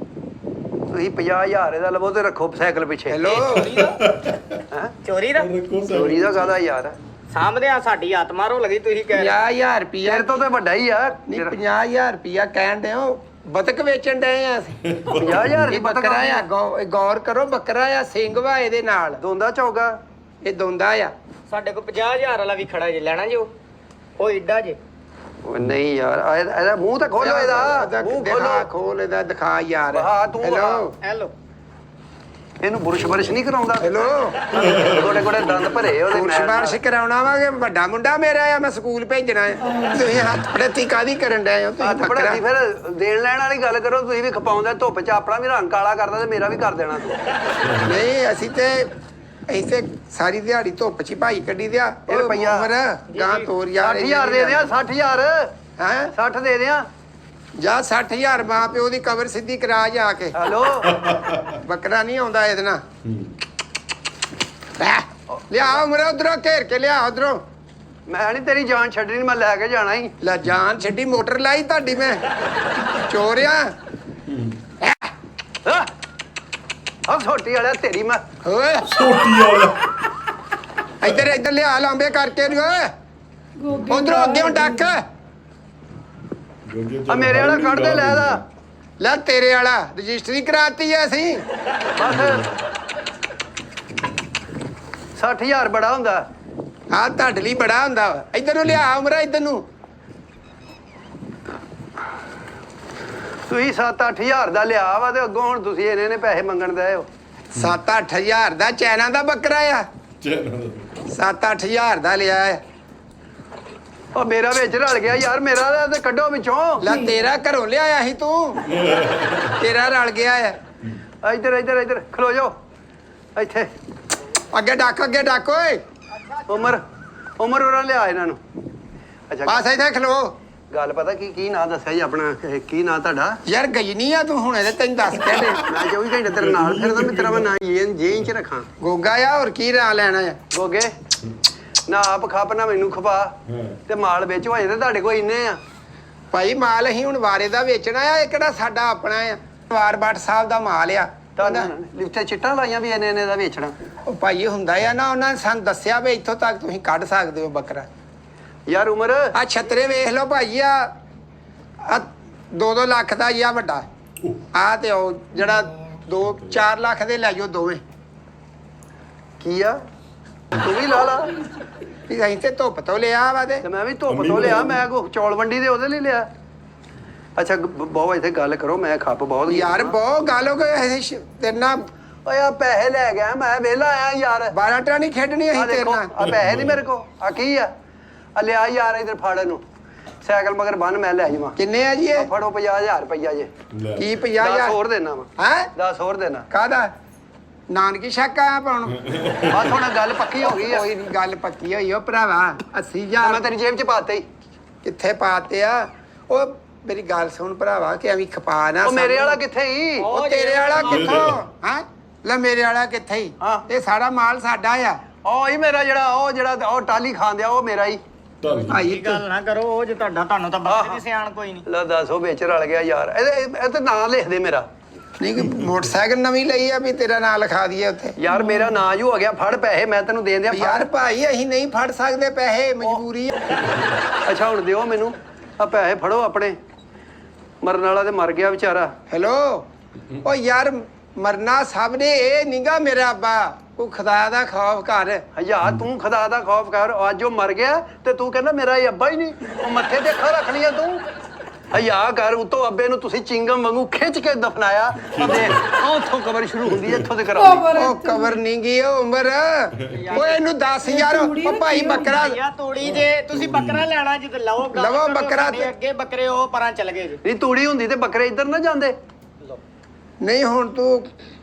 ਤੁਸੀਂ 50000 ਇਹਦਾ ਲਵੋ ਤੇ ਰੱਖੋ ਸਾਈਕਲ ਪਿੱਛੇ ਹੈਲੋ ਹੈਂ? ਚੋਰੀ ਦਾ ਚੋਰੀ ਦਾ ਕਾਹਦਾ ਯਾਰ ਸਾਹਮਣੇ ਆ ਸਾਡੀ ਆਤਮਾ ਰੋ ਲੱਗੀ ਤੁਸੀਂ ਕਹਿ ਰਹੇ 50000 ਰੁਪਿਆ ਤੇਰੇ ਤੋਂ ਤੇ ਵੱਡਾ ਹੀ ਆ ਨਹੀਂ 50000 ਰੁਪਿਆ ਕਹਿਣ ਦੇ ਹੋ ਬਤਕ ਵੇਚਣ ਡਏ ਆ ਅਸੀਂ 50000 ਦੀ ਇਹ ਬੱਕਰਾ ਆ ਗੌਰ ਕਰੋ ਬੱਕਰਾ ਆ ਸਿੰਘ ਵਾ ਇਹਦੇ ਨਾਲ ਦੋਂਦਾ ਚੌਗਾ ਇਹ ਦੋਂਦਾ ਆ ਸਾਡੇ ਕੋਲ 50000 ਵਾਲਾ ਵੀ ਖੜਾ ਜੇ ਲੈਣਾ ਜੋ ਉਹ ਏਡਾ ਜੇ ਉਹ ਨਹੀਂ ਯਾਰ ਇਹਦਾ ਮੂੰਹ ਤਾਂ ਖੋਲੋ ਇਹਦਾ ਮੂੰਹ ਦਿਖਾ ਖੋਲੋ ਖੋਲ ਇਹਦਾ ਦਿਖਾ ਯਾਰ ਹਾਂ, ਤੂੰ ਹੈਲੋ ਹੈਲੋ ਇਹਨੂੰ ਬੁਰਸ਼ ਬਰਸ਼ ਨਹੀਂ ਕਰਾਉਂਦਾ ਹੈਲੋ ਗੋਡੇ ਗੋਡੇ ਦੰਦ ਭਰੇ ਉਹਦੇ ਪੁਰਸ਼ ਮੈਲ ਬਾਰਸ਼ ਕਰਾਉਣਾ ਵਾ ਕਿ ਵੱਡਾ ਮੁੰਡਾ ਮੇਰਾ ਆ ਮੈਂ ਸਕੂਲ ਭੇਜਣਾ ਹੈ ਤੁਸੀਂ ਹੱਥ ਫੜਤੀ ਕਾਦੀ ਕਰਨ ਡਏ ਹੋ ਤੁਸੀਂ ਹੱਥ ਬੱਕਰਾ ਪੜਾਤੀ ਫਿਰ ਦੇਣ ਲੈਣ ਵਾਲੀ ਗੱਲ ਕਰੋ ਤੁਸੀਂ ਵੀ ਖਪਾਉਂਦਾ ਧੁੱਪ 'ਚ ਆਪਣਾ ਵੀ ਰੰਗ ਕਾਲਾ ਕਰਦਾ ਤੇ ਮੇਰਾ ਵੀ ਕਰ ਦੇਣਾ ਤੂੰ ਨਹੀਂ ਅਸੀਂ ਤੇ ਸਾਰੀ ਦਿਹਾੜੀ ਧੁੱਪ 'ਚ ਹੀ ਭਾਈ ਕੱਢੀ ਦਿਆ ਇਹ ਰੁਪਈਆ। ਗਾਂ ਤੋਰ ਯਾਰ 60000 ਦੇ ਦਿਆਂ 60000 ਹੈ 60 ਦੇ ਦਿਆਂ ਜਾ 60000 ਮਾਂ ਪਿਓ ਦੀ ਕਬਰ ਸਿੱਧੀ ਕਰਾ ਜਾ ਕੇ ਹੈਲੋ ਬੱਕਰਾ ਨਹੀਂ ਆਉਂਦਾ ਇਹਦੇ ਨਾਲ ਲੈ, ਲਿਆ ਉਮਰੇ ਉਧਰੋਂ ਘੇਰ ਕੇ ਲਿਆ ਉਧਰੋਂ ਮੈਂ ਨਹੀਂ ਤੇਰੀ ਜਾਨ ਛੱਡਣੀ ਮੈਂ ਲੈ ਕੇ ਜਾਣਾ ਹੀ ਲੈ ਜਾਨ ਛੱਡੀ ਮੋਟਰ ਲਾਈ ਤੁਹਾਡੀ ਮੈਂ ਚੋਰਿਆ ਆ ਛੋਟੀ ਵਾਲਿਆ ਤੇਰੀ ਮੈਂ ਓਏ ਛੋਟੀ ਵਾਲਾ ਇੱਧਰ ਲਿਆ ਲਾਂਬੇ ਕਰਕੇ ਨੀ ਓਏ ਉਧਰੋਂ ਅੱਗੇ ਡੱਕ ਆ ਮੇਰੇ ਵਾਲਾ ਕੱਢ ਦੇ ਲੈ ਦਾ ਲੈ ਤੇਰੇ ਵਾਲਾ ਰਜਿਸਟਰੀ ਕਰਾਤੀ ਐ ਅਸੀਂ ਬਸ 60000 ਬੜਾ ਹੁੰਦਾ ਆਹ ਤੁਹਾਡੇ ਲਈ ਬੜਾ ਹੁੰਦਾ ਵਾ ਇੱਧਰ ਨੂੰ ਲਿਆ ਉਮਰਾ ਇੱਧਰ ਨੂੰ ਤੁਸੀਂ 7-8000 ਦਾ ਲਿਆ ਵਾ ਤੇ ਅੱਗੋਂ ਹੁਣ ਤੁਸੀਂ ਇਹਨੇ ਪੈਸੇ ਮੰਗਣ ਦੇ ਹੋ 7-8000 ਦਾ ਚੈਨਾ ਦਾ ਬੱਕਰਾ ਆ 7-8000 ਦਾ ਲਿਆ ਹੈ ਉਹ ਮੇਰਾ ਵਿੱਚ ਰਲ ਗਿਆ ਯਾਰ ਮੇਰਾ ਤੇ ਕੱਢੋ ਵਿੱਚੋਂ ਲੈ ਤੇਰਾ ਘਰੋਂ ਲਿਆਇਆ ਸੀ ਤੂੰ ਤੇਰਾ ਰਲ ਗਿਆ ਹੈ ਇੱਧਰ ਖਲੋ ਜਾਓ ਇੱਥੇ ਅੱਗੇ ਡੱਕ ਓਏ ਉਮਰ ਉਹਨਾਂ ਲਿਆ ਇਹਨਾਂ ਨੂੰ ਅੱਛਾ ਪਾਸ ਇੱਥੇ ਖਲੋ ਗੱਲ ਪਤਾ ਕੀ ਨਾਂ ਦੱਸਿਆ ਜੀ ਆਪਣਾ ਕੀ ਨਾਂ ਤੁਹਾਡਾ ਯਾਰ ਗਈ ਨਹੀਂ ਆ ਤੂੰ ਹੁਣ ਇਹਦੇ ਤੈਨੂੰ ਦੱਸ ਕੇ ਦੇ ਮੈਂ 24 ਘੰਟੇ ਤੇਰੇ ਨਾਲ ਫਿਰਦਾ ਮੈਂ ਤੇਰਾ ਨਾਂ ਜੇ ਚ ਰੱਖਾਂ ਗੋਗਾ ਆ ਹੋਰ ਕੀ ਰਾਂ ਲੈਣਾ ਆ ਗੋਗੇ ਨਾ ਆਪ ਖਪ ਨਾ ਮੈਨੂੰ ਖਪਾ ਤੇ ਮਾਲ ਵਿੱਚ ਹੋ ਜਾਂਦੇ ਤੁਹਾਡੇ ਕੋਲ ਇੰਨੇ ਆ ਭਾਈ ਮਾਲ ਅਸੀਂ ਹੁਣ ਵਾਰੇ ਦਾ ਵੇਚਣਾ ਆ ਇਹ ਕਿਹੜਾ ਸਾਡਾ ਆਪਣਾ ਆ ਵਾਰ ਬੱਟ ਸਾਹਿਬ ਦਾ ਮਾਲ ਆ ਤੁਹਾਨੂੰ ਲਿਫਟੇ ਚਿੱਟਾਂ ਲਾਈਆਂ ਵੀ ਇੰਨੇ ਦਾ ਵੇਚਣਾ ਉਹ ਭਾਈ ਹੁੰਦਾ ਆ ਨਾ ਉਹਨਾਂ ਨੇ ਸਾਨੂੰ ਦੱਸਿਆ ਵੀ ਇੱਥੋਂ ਤੱਕ ਤੁਸੀਂ ਕੱਢ ਸਕਦੇ ਹੋ ਬੱਕਰਾ ਯਾਰ ਉਮਰ ਆ ਛਤਰੇ ਵੇਖ ਲਓ ਭਾਈ ਆ 2-2 ਲੱਖ ਦਾ ਹੀ ਆ ਵੱਡਾ ਆ ਤੇ ਉਹ ਜਿਹੜਾ 2-4 ਲੱਖ ਦੇ ਲੈ ਜਾਓ ਦੋਵੇਂ ਕੀ ਆ ਤੂੰ ਵੀ ਲਾ ਲਾ ਵੀ ਅਸੀਂ ਤੇ ਧੁੱਪ ਤੋਂ ਲਿਆ ਵਾ ਤੇ ਮੈਂ ਵੀ ਧੁੱਪ ਤੋਂ ਲਿਆ ਮੈਂ ਕੋ ਚੌਲ ਮੰਡੀ ਦੇ ਉਹਦੇ ਲਈ ਲਿਆ ਅੱਛਾ ਬਹੁਤ ਇੱਥੇ ਗੱਲ ਕਰੋ ਮੈਂ ਖੱਪ ਬਹੁਤ ਯਾਰ ਬਹੁਤ ਗੱਲ ਹੋ ਗਈ ਤੇਰੇ ਨਾਲ ਓਏ ਆ ਪੈਸੇ ਲੈ ਗਿਆ ਮੈਂ ਵਿਹਲਾ ਆਇਆ ਯਾਰ 12 ਟਰਾਣੀ ਖੇਡਣੀ ਅਸੀਂ ਆ ਤੇਰੇ ਦੇਖੋ ਨਾਲ ਆ ਪੈਸੇ ਨਹੀਂ ਮੇਰੇ ਕੋ ਆ ਕੀ ਆ ਆ ਲਿਆ ਯਾਰ ਇਧਰ ਫੜ ਇਹਨੂੰ ਸਾਈਕਲ ਮਗਰ ਬੰਨ ਮੈਂ ਲੈ ਜਾਵਾਂ ਕਿੰਨੇ ਆ ਜੀ ਆ ਇਹ ਫੜੋ 50000 ਰੁਪਈਆ ਜੇ ਕੀ 10 50000 ਹੋਰ ਦੇਣਾ ਵਾ ਹੈ 10 ਹੋਰ ਦੇਣਾ ਕਾਹਦਾ ਨਾਨਕੀ ਸ਼ੱਕ ਆ ਪਾਉਣ ਆ ਥੋੜਾ ਗੱਲ ਪੱਕੀ ਹੋ ਗਈ ਆ ਕੋਈ ਨੀ, ਗੱਲ ਪੱਕੀ ਹੋਈ ਓ ਭਰਾਵਾ 80000 ਮੈਂ ਤੇਰੀ ਜੇਬ ਚ ਪਾਤੇ ਹੀ ਕਿੱਥੇ ਪਾਤੇ ਆ ਉਹ ਮੇਰੀ ਗੱਲ ਸੁਣ ਭਰਾਵਾ ਕਿ ਐਵੇਂ ਖਪਾ ਨਾ ਉਹ ਮੇਰੇ ਸਾਨੂੰ। ਵਾਲਾ ਕਿੱਥੇ ਹੀ ਉਹ ਤੇਰੇ ਵਾਲਾ ਕਿੱਥੋਂ ਹੈ ਲੈ ਮੇਰੇ ਵਾਲਾ ਕਿੱਥੇ ਹੀ ਹਾਂ। ਇਹ ਸਾਰਾ ਮਾਲ ਸਾਡਾ ਆ ਉਹ ਹੀ ਮੇਰਾ ਜਿਹੜਾ ਉਹ ਟਾਲੀ ਖਾਂਦਿਆ ਉਹ ਮੇਰਾ ਹੀ ਭਾਈ ਇਹ ਗੱਲ ਨਾ ਕਰੋ ਉਹ ਜੇ ਤੁਹਾਨੂੰ ਤਾਂ ਬੱਕਰੇ ਦੀ ਸਿਆਣ ਕੋਈ ਨਹੀਂ ਲੈ ਦੱਸੋ ਵਿੱਚ ਰਲ ਗਿਆ ਯਾਰ ਇਹ ਤੇ ਨਾਂ ਲਿਖ ਦੇ ਮੇਰਾ ਨਹੀਂ ਕਿ ਮੋਟਰਸਾਈਕਲ ਨਵੀਂ ਲਈ ਆ ਵੀ ਤੇਰਾ ਨਾਂ ਲਿਖਾ ਦਈਏ ਉੱਥੇ ਯਾਰ ਮੇਰਾ ਨਾਂ ਜੂ ਹੋ ਗਿਆ ਫੜ ਪੈਸੇ ਮੈਂ ਤੈਨੂੰ ਦੇਣ ਦਿਆਂ ਯਾਰ ਭਾਈ ਅਸੀਂ ਨਹੀਂ ਫੜ ਸਕਦੇ ਪੈਸੇ ਮਜਬੂਰੀ ਆ ਅੱਛਾ ਹੁਣ ਦਿਓ ਮੈਨੂੰ ਆ ਪੈਸੇ ਫੜੋ ਆਪਣੇ ਮਰਨ ਵਾਲਾ ਤੇ ਮਰ ਗਿਆ ਵਿਚਾਰਾ ਹੈਲੋ ਓ ਯਾਰ ਮਰਨਾ ਸਭ ਨੇ ਇਹ ਨੀਗਾ ਮੇਰਾ ਅੱਬਾ ਉਹ ਖੁਦਾ ਦਾ ਖੌਫ ਕਰ। ਹਜ਼ਾਰ ਤੂੰ ਖੁਦਾ ਦਾ ਖੌਫ ਕਰ। ਅੱਜ ਉਹ ਮਰ ਗਿਆ ਤੇ ਤੂੰ ਕਹਿੰਦਾ ਮੇਰਾ ਇਹ ਅੱਬਾ ਹੀ ਨਹੀਂ। ਉਹ ਮੱਥੇ ਤੇ ਅੱਖਾਂ ਰੱਖ ਲਈਆਂ ਤੂੰ। ਹਯਾ ਕਰ। ਉਤੋਂ ਅੱਬੇ ਨੂੰ ਤੁਸੀਂ ਚਿੰਗਮ ਵਾਂਗੂ ਖਿੱਚ ਕੇ ਦਫਨਾਇਆ ਤੇ ਉੱਥੋਂ ਕਬਰ ਸ਼ੁਰੂ ਹੁੰਦੀ ਹੈ, ਇੱਥੋਂ ਤੇ ਕਰਾ ਉਹ ਕਬਰ ਨਹੀਂ ਗਈ ਉਹ ਉਮਰ। ਓਏ ਇਹਨੂੰ ਦੱਸ ਯਾਰ ਉਹ ਭਾਈ ਬੱਕਰਾ ਯਾ ਤੂੜੀ ਜੇ ਤੁਸੀਂ ਬੱਕਰਾ ਲੈਣਾ ਜਿੱਦ ਲਓ ਲਵੋ ਬੱਕਰਾ ਸਾਡੇ ਅੱਗੇ ਬੱਕਰੇ ਉਹ ਪਰਾਂ ਚਲ ਗਏ ਜੀ। ਨਹੀਂ ਤੂੜੀ ਹੁੰਦੀ ਤੇ ਬੱਕਰੇ ਇੱਧਰ ਨਾ ਜਾਂਦੇ। ਨਹੀਂ ਹੁਣ ਤੂੰ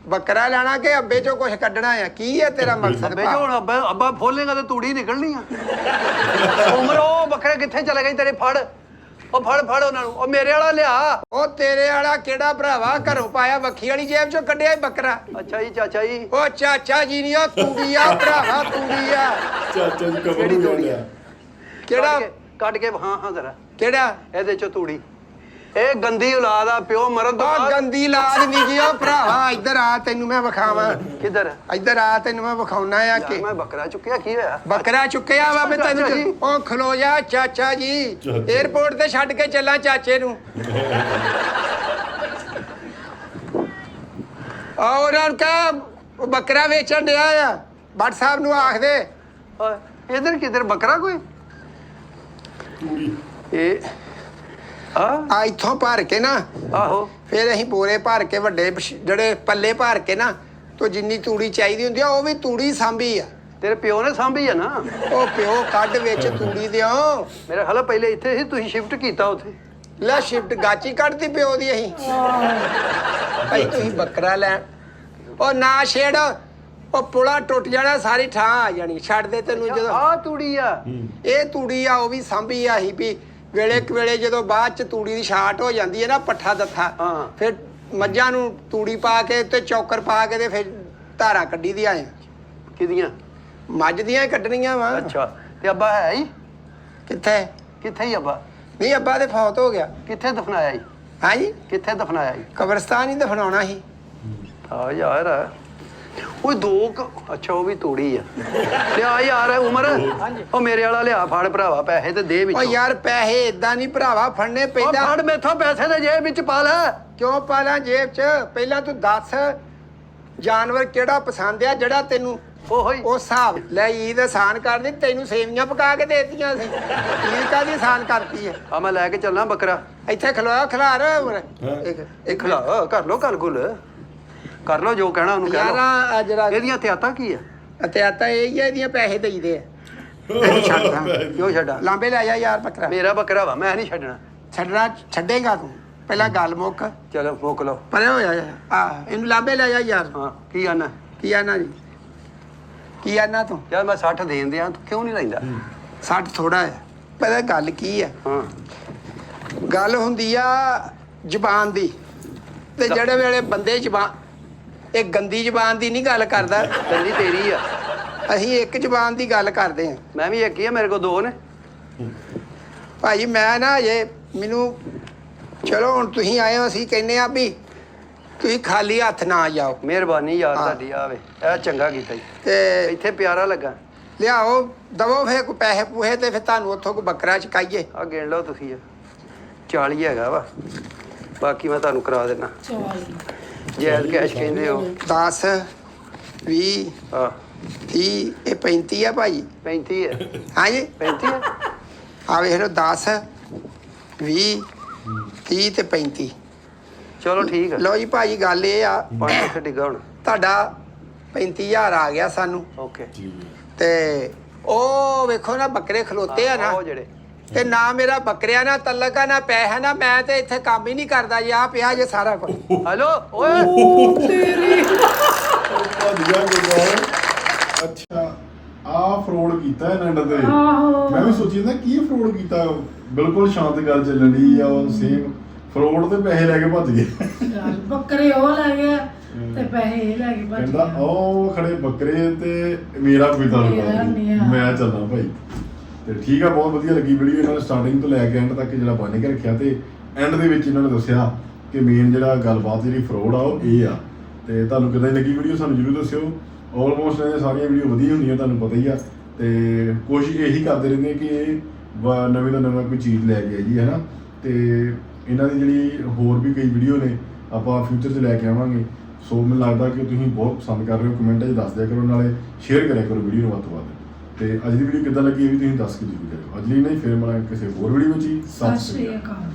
ਬੱਕਰਾ ਲੈਣਾ ਕਿ ਅੱਬੇ ਚੋਂ ਕੁਝ ਕੱਢਣਾ ਆ? ਕੀ ਹੈ ਤੇਰਾ ਮਕਸਦ? ਅੱਬੇ ਜੋ ਹੁਣ ਅੱਬਾ ਫੋਲੇਗਾ ਤੇ ਤੂੜੀ ਨਿਕਲਣੀ ਆ। ਉਮਰ ਉਹ ਬੱਕਰੇ ਕਿੱਥੇ ਚਲੇ ਗਏ ਤੇਰੇ? ਫੜ ਉਹ ਫੜ ਉਹਨਾਂ ਨੂੰ। ਉਹ ਮੇਰੇ ਵਾਲਾ ਲਿਆ। ਉਹ ਤੇਰੇ ਵਾਲਾ ਕਿਹੜਾ ਭਰਾਵਾ? ਘਰੋਂ ਪਾਇਆ ਵੱਖੀ ਵਾਲੀ ਜੇਬ ਚੋਂ ਕੱਢਿਆ ਬੱਕਰਾ। ਅੱਛਾ ਜੀ ਚਾਚਾ ਜੀ। ਉਹ ਚਾਚਾ ਜੀ ਨਹੀਂ, ਉਹ ਤੂੜੀ ਆ ਭਰਾਵਾ, ਤੂੜੀ ਆ। ਚਾਚਾ ਜੀ ਕਬਰ ਨੂੰ ਗਿਆ ਕਿਹੜਾ ਕੱਢ ਕੇ ਹਾਂ ਜ਼ਰਾ ਕਿਹੜਾ? ਇਹਦੇ ਚੋਂ ਤੂੜੀ। ਇਹ ਗੰਦੀ ਔਲਾਦ ਆ। ਪਿਓ ਮਰਨ ਤੋਂ ਉਹ ਬਾਅਦ ਗੰਦੀ ਲਾਜ ਨਹੀਂ ਜੀ ਉਹ ਭਰਾਵਾ। ਇੱਧਰ ਆ ਤੈਨੂੰ ਮੈਂ ਵਿਖਾਵਾਂ। ਕਿੱਧਰ? ਇੱਧਰ ਆ ਤੈਨੂੰ ਮੈਂ ਵਿਖਾਉਣਾ ਆ ਕਿ ਮੈਂ ਬੱਕਰਾ ਚੁੱਕਿਆ। ਕੀ ਹੋਇਆ? ਬੱਕਰਾ ਚੁੱਕਿਆ ਵਾ ਵੀ ਚਾਚਾ ਜੀ। ਤੈਨੂੰ। ਉਹ ਖਲੋ ਜਾ ਚਾਚਾ ਜੀ, 에어ਪੋਰਟ ਤੇ ਛੱਡ ਕੇ ਚੱਲਾਂ ਚਾਚੇ ਨੂੰ। ਉਹਨਾਂ ਨੂੰ ਕਹ ਬੱਕਰਾ ਵੇਚਣ ਡਿਆ ਆ। ਭੱਟ ਸਾਹਿਬ ਨੂੰ ਆਖ ਦੇ। ਓਏ ਇਧਰ ਕਿਧਰ ਬੱਕਰਾ ਕੋਈ? ਇਹ ਆ ਇੱਥੋਂ ਭਰ ਕੇ ਨਾ, ਆਹੋ ਫਿਰ ਅਸੀਂ ਬੋਰੇ ਭਰ ਕੇ ਵੱਡੇ ਜਿਹੜੇ ਪੱਲੇ ਭਰ ਕੇ ਨਾ, ਤੋ ਜਿੰਨੀ ਤੂੜੀ ਚਾਹੀਦੀ ਹੁੰਦੀ ਆ ਉਹ ਵੀ ਤੂੜੀ ਸਾਂਭੀ ਆ। ਤੇਰੇ ਪਿਓ ਨੇ ਸਾਂਭੀ ਆ ਨਾ। ਉਹ ਪਿਓ ਕੱਢ ਵਿੱਚ ਤੂੜੀ ਦਿਓ। ਮੇਰਾ ਖਿਆਲ ਪਹਿਲੇ ਇੱਥੇ ਸੀ, ਤੁਸੀਂ ਸ਼ਿਫਟ ਕੀਤਾ ਉੱਥੇ। ਲੈ ਸ਼ਿਫਟ ਗਾਚੀ ਕੱਢਦੀ ਪਿਓ ਦੀ ਅਸੀਂ। ਭਾਈ ਤੁਸੀਂ ਬੱਕਰਾ ਲੈ। ਉਹ ਨਾ ਛੇੜ, ਉਹ ਪੁਲਾ ਟੁੱਟ ਜਾਣਾ, ਸਾਰੀ ਠਾਂ ਆ ਜਾਣੀ। ਛੱਡ ਦੇ ਤੈਨੂੰ ਜਦੋਂ। ਆਹ ਤੂੜੀ ਆ। ਇਹ ਤੂੜੀ ਆ, ਉਹ ਵੀ ਸਾਂਭੀ ਆ ਅਸੀਂ ਵੀ ਵੇਲੇ ਵੇਲੇ ਜਦੋਂ ਬਾਅਦ ਚ ਤੂੜੀ ਦੀ ਛਾਟ ਹੋ ਜਾਂਦੀ ਹੈ ਨਾ, ਪੱਠਾ ਦੱਥਾ, ਹਾਂ। ਫਿਰ ਮੱਝਾਂ ਨੂੰ ਤੂੜੀ ਪਾ ਕੇ ਤੇ ਚੌਕਰ ਪਾ ਕੇ ਤੇ ਫਿਰ ਧਾਰਾਂ ਕੱਢੀ ਦੀਆਂ ਆ। ਕਿਹਦੀਆਂ? ਮੱਝ ਦੀਆਂ ਹੀ ਕੱਢਣੀਆਂ ਵਾ। ਅੱਛਾ ਤੇ ਅੱਬਾ ਹੈ ਹੀ ਕਿੱਥੇ? ਕਿੱਥੇ ਹੀ ਅੱਬਾ? ਨਹੀਂ ਅੱਬਾ ਤੇ ਫੌਤ ਹੋ ਗਿਆ। ਕਿੱਥੇ ਦਫਨਾਇਆ ਹੀ? ਹਾਂਜੀ ਕਿੱਥੇ ਦਫਨਾਇਆ ਹੀ? ਕਬਰਸਤਾਨ ਹੀ ਦਫਨਾਉਣਾ ਸੀ। ਆ ਯਾਰ ਉਹ ਅੱਛਾ ਉਹ ਵੀ ਤੂੜੀ ਆ। ਲਿਆ ਯਾਰ ਉਮਰ। ਉਹ ਮੇਰੇ ਵਾਲਾ ਲਿਆ। ਫੜ ਭਰਾਵਾ ਪੈਸੇ ਤੇ ਦੇ ਉਹ ਵਿੱਚੋਂ। ਯਾਰ ਪੈਸੇ ਇਦਾਂ ਨਹੀਂ ਭਰਾਵਾ ਫੜਨੇ। ਉਹ ਪਹਿਲਾਂ ਫੜ ਮੈਥੋਂ ਪੈਸੇ ਤੇ ਜੇਬ ਵਿੱਚ ਪਾ ਲੈ। ਕਿਉਂ ਪਾਲਾਂ ਜੇਬ 'ਚ? ਪਹਿਲਾਂ ਤੂੰ ਦੱਸ ਜਾਨਵਰ ਕਿਹੜਾ ਪਸੰਦ ਆ ਜਿਹੜਾ ਤੈਨੂੰ ਉਹੋ ਹੀ। ਉਹ ਹਿਸਾਬ ਲੈ। ਈਦ ਆਸਾਨ ਕਰਦੀ, ਤੈਨੂੰ ਸੇਵੀਆਂ ਪਕਾ ਕੇ ਦੇਤੀਆਂ ਸੀ। ਈਦ ਕਾਹਦੀ ਆਸਾਨ ਕਰਤੀ ਹੈ? ਆ ਮੈਂ ਲੈ ਕੇ ਚੱਲਣਾ ਬੱਕਰਾ। ਇੱਥੇ ਖਲੋਇਆ ਖਿਲਾਰ ਇਹ ਖਲਾ ਕਰ ਲੋ ਗੱਲ ਗੁੱਲ ਕਰ ਲੋ ਜੋ ਕਹਿਣਾ ਉਹਨੂੰ ਕਹਿ ਲੋ। ਯਾਰਾ ਜਰਾ ਇਹਦੀਆਂ ਹਥਿਆਤਾਂ ਕੀ ਆ? ਅਤਿਆਤਾ ਇਹ ਹੀ ਆ, ਇਹਦੀਆਂ ਪੈਸੇ ਦੇਈਦੇ ਆ। ਇਹਨੂੰ ਛੱਡਦਾ ਕਿਉਂ ਛੱਡਾਂ? ਲਾਂਬੇ ਲੈ ਜਾ ਯਾਰ ਬੱਕਰਾ। ਮੇਰਾ ਬੱਕਰਾ ਵਾ, ਮੈਂ ਨਹੀਂ ਛੱਡਣਾ। ਛੱਡਣਾ ਛੱਡੇਗਾ ਤੂੰ? ਪਹਿਲਾਂ ਗੱਲ ਮੁੱਕ। ਚਲੋ ਮੁੱਕ ਲਓ। ਪਰੇ ਹੋ ਜਾ। ਆ ਇਹਨੂੰ ਲਾਂਬੇ ਲੈ ਜਾ ਯਾਰ। ਹਾਂ ਕੀ ਆਨਾ? ਕੀ ਆਨਾ ਜੀ? ਕੀ ਆਨਾ ਤੂੰ? ਯਾਰ ਮੈਂ 60 ਦੇਣ ਦਿਆਂ, ਤੂੰ ਕਿਉਂ ਨਹੀਂ ਲੈਂਦਾ? 60 ਥੋੜਾ ਹੈ। ਪਤਾ ਗੱਲ ਕੀ ਆ? ਹਾਂ ਗੱਲ ਹੁੰਦੀ ਆ ਜ਼ਬਾਨ ਦੀ। ਤੇ ਜਿਹੜੇ ਵੇਲੇ ਬੰਦੇ ਜ਼ਬਾਨ, ਇਹ ਗੰਦੀ ਜ਼ਬਾਨ ਦੀ ਨਹੀਂ ਗੱਲ ਕਰਦਾ। ਤੇਰੀ ਤੇਰੀ ਆ। ਅਸੀਂ ਇੱਕ ਜ਼ਬਾਨ ਦੀ ਗੱਲ ਕਰਦੇ ਹਾਂ। ਮੈਂ ਵੀ ਇੱਕ ਹੀ ਆ, ਮੇਰੇ ਕੋਲ ਦੋ ਨੇ। ਭਾਈ ਮੈਂ ਨਾ ਇਹ ਮੈਨੂੰ ਚਲੋ ਹੁਣ ਤੁਸੀਂ ਆਏ ਹੋ, ਅਸੀਂ ਕਹਿੰਦੇ ਆ ਵੀ ਤੁਸੀਂ ਖਾਲੀ ਹੱਥ ਨਾ ਜਾਓ। ਮਿਹਰਬਾਨੀ ਯਾਰ ਹਾਂ। ਤੁਹਾਡੀ। ਆਵੇ ਇਹ ਚੰਗਾ ਕੀਤਾ ਜੀ। ਤੇ ਇੱਥੇ ਪਿਆਰਾ ਲੱਗਾ। ਲਿਆਓ ਦਵੋ ਫੇਰ ਕੋਈ ਪੈਸੇ ਪੂਹੇ ਤੇ ਫਿਰ ਤੁਹਾਨੂੰ ਉੱਥੋਂ ਕੋਈ ਬੱਕਰਾ ਚਕਾਈਏ। ਆ ਗਿਣ ਲਓ ਤੁਸੀਂ। 40 ਹੈਗਾ ਵਾ, ਬਾਕੀ ਮੈਂ ਤੁਹਾਨੂੰ ਕਰਾ ਦੇਣਾ। ਜੈਦ ਕੈਸ਼ ਕਹਿੰਦੇ ਹੋ। 10 20 ਹਾਂ 30 ਇਹ 35 ਆ ਭਾਈ। 35 ਹੈ। ਹਾਂਜੀ 35 ਹੈ। ਆ ਵੇਖ ਲਓ 10 20 30 ਤੇ 35। ਚਲੋ ਠੀਕ ਹੈ। ਲਓ ਜੀ ਭਾਜੀ ਗੱਲ ਇਹ ਆ, 5 ਕਿੱਥੇ ਡਿੱਗਾ ਹੁਣ? ਤੁਹਾਡਾ 35000 ਆ ਗਿਆ ਸਾਨੂੰ। ਓਕੇ। ਤੇ ਉਹ ਵੇਖੋ ਨਾ ਬੱਕਰੇ ਖਲੋਤੇ ਆ ਨਾ, ਉਹ ਜਿਹੜੇ ਤੇ ਨਾ ਮੇਰਾ ਬੱਕਰਿਆਂ ਨਾਲ ਤਲਕ ਆ ਨਾ ਪੈਸਾ ਨਾ। ਮੈਂ ਤੇ ਇੱਥੇ ਕੰਮ ਹੀ ਨਹੀਂ ਕਰਦਾ ਜੀ। ਆ ਪਿਆ ਜੇ ਸਾਰਾ ਕੁਝ। ਹੈਲੋ ਓਏ ਤੇਰੀ ਅੱਛਾ ਆ ਫਰੋਡ ਕੀਤਾ ਇਹਨਾਂ ਨੇ। ਆਹੋ। ਮੈਂ ਵੀ ਸੋਚੀ ਜਾਂਦਾ ਕੀ ਫਰੋਡ ਕੀਤਾ। ਬਿਲਕੁਲ ਸ਼ਾਂਤ ਗੱਲ ਚੱਲਣ ਦੀ ਆ। ਉਹ ਸੇਮ ਫਰੋਡ ਤੇ ਪੈਸੇ ਲੈ ਕੇ ਭੱਜ ਗਏ। ਚੱਲ ਬੱਕਰੇ ਉਹ ਲੈ ਗਿਆ ਤੇ ਪੈਸੇ ਇਹ ਲੈ ਕੇ ਭੱਜ ਕਹਿੰਦਾ ਗਿਆ। ਉਹ ਖੜੇ ਬੱਕਰੇ ਤੇ ਮੇਰਾ ਕੋਈ ਤਾਲੁਕ ਮੇਰਾ ਨਹੀਂ ਨਹੀਂ, ਆ। ਮੈਂ ਚੱਲਾਂ ਭਾਈ। ਤੇ ਠੀਕ ਆ, ਬਹੁਤ ਵਧੀਆ ਲੱਗੀ ਵੀਡੀਓ। ਇਹਨਾਂ ਨੇ ਸਟਾਰਟਿੰਗ ਤੋਂ ਲੈ ਕੇ ਐਂਡ ਤੱਕ ਜਿਹੜਾ ਬੰਨ ਕੇ ਰੱਖਿਆ ਤੇ ਐਂਡ ਦੇ ਵਿੱਚ ਇਹਨਾਂ ਨੇ ਦੱਸਿਆ ਕਿ ਮੇਨ ਜਿਹੜਾ ਗੱਲਬਾਤ ਜਿਹੜੀ ਫਰੋਡ ਆ ਉਹ ਇਹ ਆ। ਤੇ ਤੁਹਾਨੂੰ ਕਿੱਦਾਂ ਦੀ ਲੱਗੀ ਵੀਡੀਓ ਸਾਨੂੰ ਜ਼ਰੂਰ ਦੱਸਿਓ। ਆਲਮੋਸਟ ਇਹ ਸਾਰੀਆਂ ਵੀਡੀਓ ਵਧੀਆ ਹੁੰਦੀਆਂ, ਤੁਹਾਨੂੰ ਪਤਾ ਹੀ ਆ। ਤੇ ਕੋਸ਼ਿਸ਼ ਇਹੀ ਕਰਦੇ ਰਹਿੰਦੇ ਕਿ ਇਹ ਨਵੇਂ ਤੋਂ ਨਵਾਂ ਕੋਈ ਚੀਜ਼ ਲੈ ਕੇ ਆਈਏ, ਹੈ ਨਾ। ਤੇ ਇਹਨਾਂ ਦੀ ਜਿਹੜੀ ਹੋਰ ਵੀ ਕਈ ਵੀਡੀਓ ਨੇ ਆਪਾਂ ਫਿਊਚਰ 'ਚ ਲੈ ਕੇ ਆਵਾਂਗੇ। ਸੋ ਮੈਨੂੰ ਲੱਗਦਾ ਕਿ ਤੁਸੀਂ ਬਹੁਤ ਪਸੰਦ ਕਰ ਰਹੇ ਹੋ, ਕਮੈਂਟਾਂ 'ਚ ਦੱਸ ਦਿਆ ਕਰੋ, ਨਾਲੇ ਸ਼ੇਅਰ ਕਰਿਆ ਕਰੋ ਵੀਡੀਓ ਨੂੰ ਵੱਧ ਤੋਂ ਵੱਧ। ਤੇ ਅੱਜ ਦੀ ਵੀਡੀਓ ਕਿੱਦਾਂ ਲੱਗੀ ਇਹ ਵੀ ਤੁਸੀਂ ਦੱਸ ਕੇ ਜ਼ਰੂਰ ਕਰਿਓ। ਅੱਜ ਲਈ ਨਹੀਂ, ਫਿਰ ਮਿਲਾਂਗੇ ਕਿਸੇ ਹੋਰ ਵੀਡੀਓ ਵਿੱਚ ਹੀ। ਸਤਿ ਸ਼੍ਰੀ ਅਕਾਲ।